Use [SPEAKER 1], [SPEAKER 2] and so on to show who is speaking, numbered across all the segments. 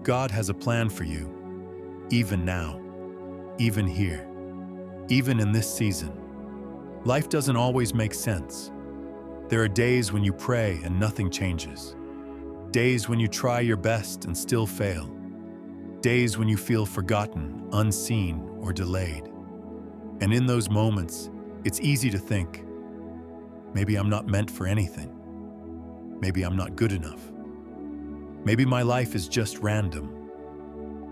[SPEAKER 1] God has a plan for you, even now, even here, even in this season. Life doesn't always make sense. There are days when you pray and nothing changes. Days when you try your best and still fail. Days when you feel forgotten, unseen, or delayed. And in those moments, it's easy to think, maybe I'm not meant for anything. Maybe I'm not good enough. Maybe my life is just random.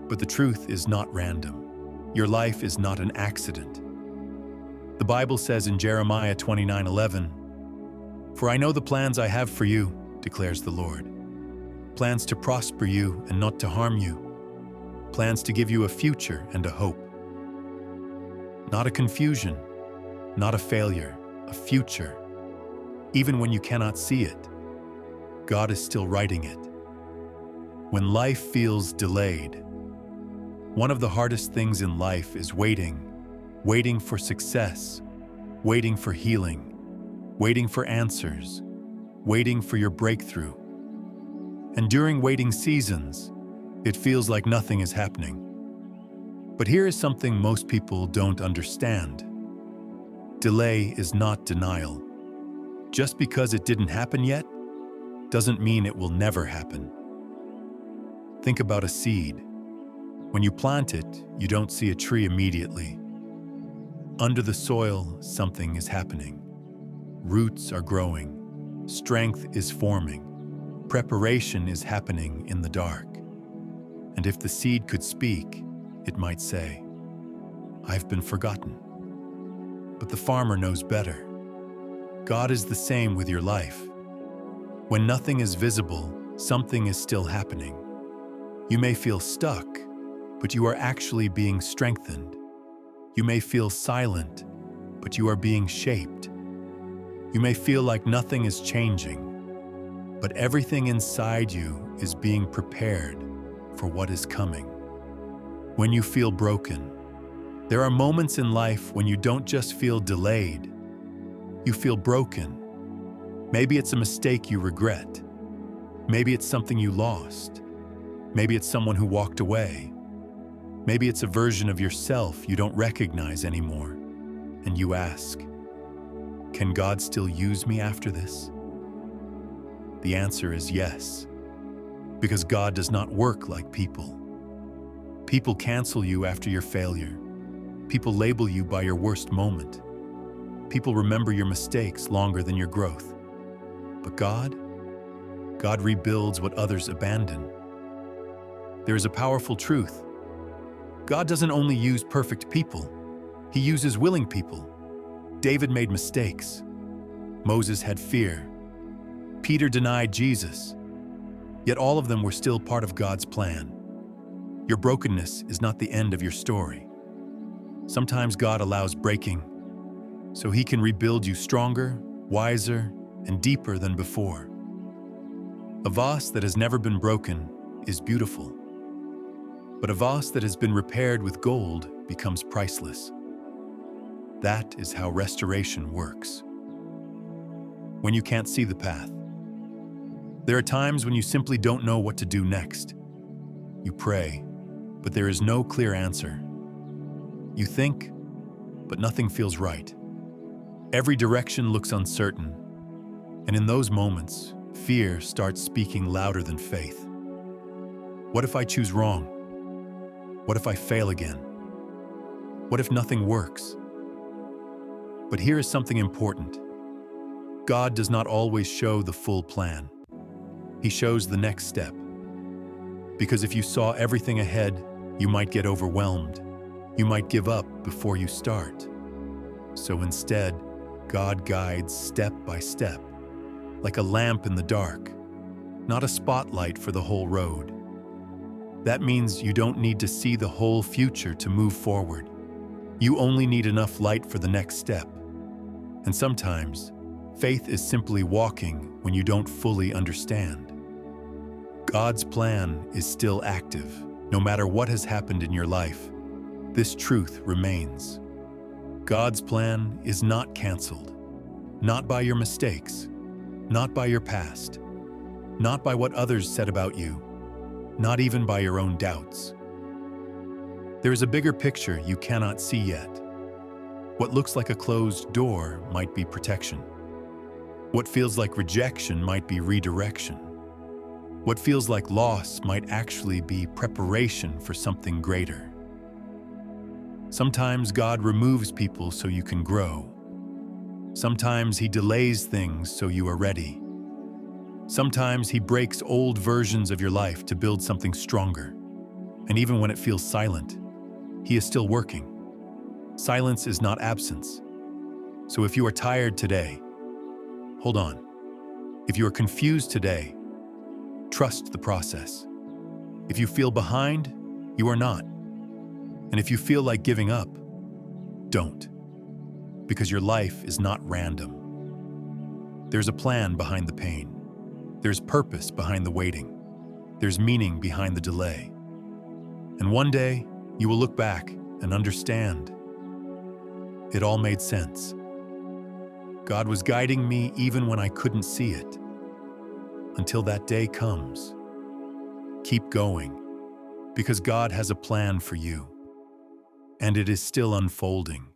[SPEAKER 1] But the truth is not random. Your life is not an accident. The Bible says in Jeremiah 29:11, "For I know the plans I have for you, declares the Lord. Plans to prosper you and not to harm you. Plans to give you a future and a hope." Not a confusion, not a failure, a future. Even when you cannot see it, God is still writing it. When life feels delayed, one of the hardest things in life is waiting for success, waiting for healing, waiting for answers, waiting for your breakthrough. And during waiting seasons, it feels like nothing is happening. But here is something most people don't understand. Delay is not denial. Just because it didn't happen yet, doesn't mean it will never happen. Think about a seed. When you plant it, you don't see a tree immediately. Under the soil, something is happening. Roots are growing. Strength is forming. Preparation is happening in the dark. And if the seed could speak, it might say, "I've been forgotten." But the farmer knows better. God is the same with your life. When nothing is visible, something is still happening. You may feel stuck, but you are actually being strengthened. You may feel silent, but you are being shaped. You may feel like nothing is changing, but everything inside you is being prepared for what is coming. When you feel broken, there are moments in life when you don't just feel delayed, you feel broken. Maybe it's a mistake you regret. Maybe it's something you lost. Maybe it's someone who walked away. Maybe it's a version of yourself you don't recognize anymore. And you ask, can God still use me after this? The answer is yes, because God does not work like people. People cancel you after your failure. People label you by your worst moment. People remember your mistakes longer than your growth. But God rebuilds what others abandon. There is a powerful truth. God doesn't only use perfect people, He uses willing people. David made mistakes. Moses had fear. Peter denied Jesus. Yet all of them were still part of God's plan. Your brokenness is not the end of your story. Sometimes God allows breaking so He can rebuild you stronger, wiser, and deeper than before. A vase that has never been broken is beautiful, but a vase that has been repaired with gold becomes priceless. That is how restoration works. When you can't see the path, there are times when you simply don't know what to do next. You pray, but there is no clear answer. You think, but nothing feels right. Every direction looks uncertain, and in those moments, fear starts speaking louder than faith. What if I choose wrong? What if I fail again? What if nothing works? But here is something important. God does not always show the full plan. He shows the next step. Because if you saw everything ahead, you might get overwhelmed. You might give up before you start. So instead, God guides step by step, like a lamp in the dark, not a spotlight for the whole road. That means you don't need to see the whole future to move forward. You only need enough light for the next step. And sometimes, faith is simply walking when you don't fully understand. God's plan is still active, no matter what has happened in your life. This truth remains. God's plan is not canceled, not by your mistakes, not by your past, not by what others said about you. not even by your own doubts. There is a bigger picture you cannot see yet. What looks like a closed door might be protection. What feels like rejection might be redirection. What feels like loss might actually be preparation for something greater. Sometimes God removes people so you can grow. Sometimes He delays things so you are ready. Sometimes He breaks old versions of your life to build something stronger. And even when it feels silent, He is still working. Silence is not absence. So if you are tired today, hold on. If you are confused today, trust the process. If you feel behind, you are not. And if you feel like giving up, don't. Because your life is not random. There's a plan behind the pain. There's purpose behind the waiting. There's meaning behind the delay. And one day, you will look back and understand. It all made sense. God was guiding me even when I couldn't see it. Until that day comes. Keep going, because God has a plan for you. And it is still unfolding.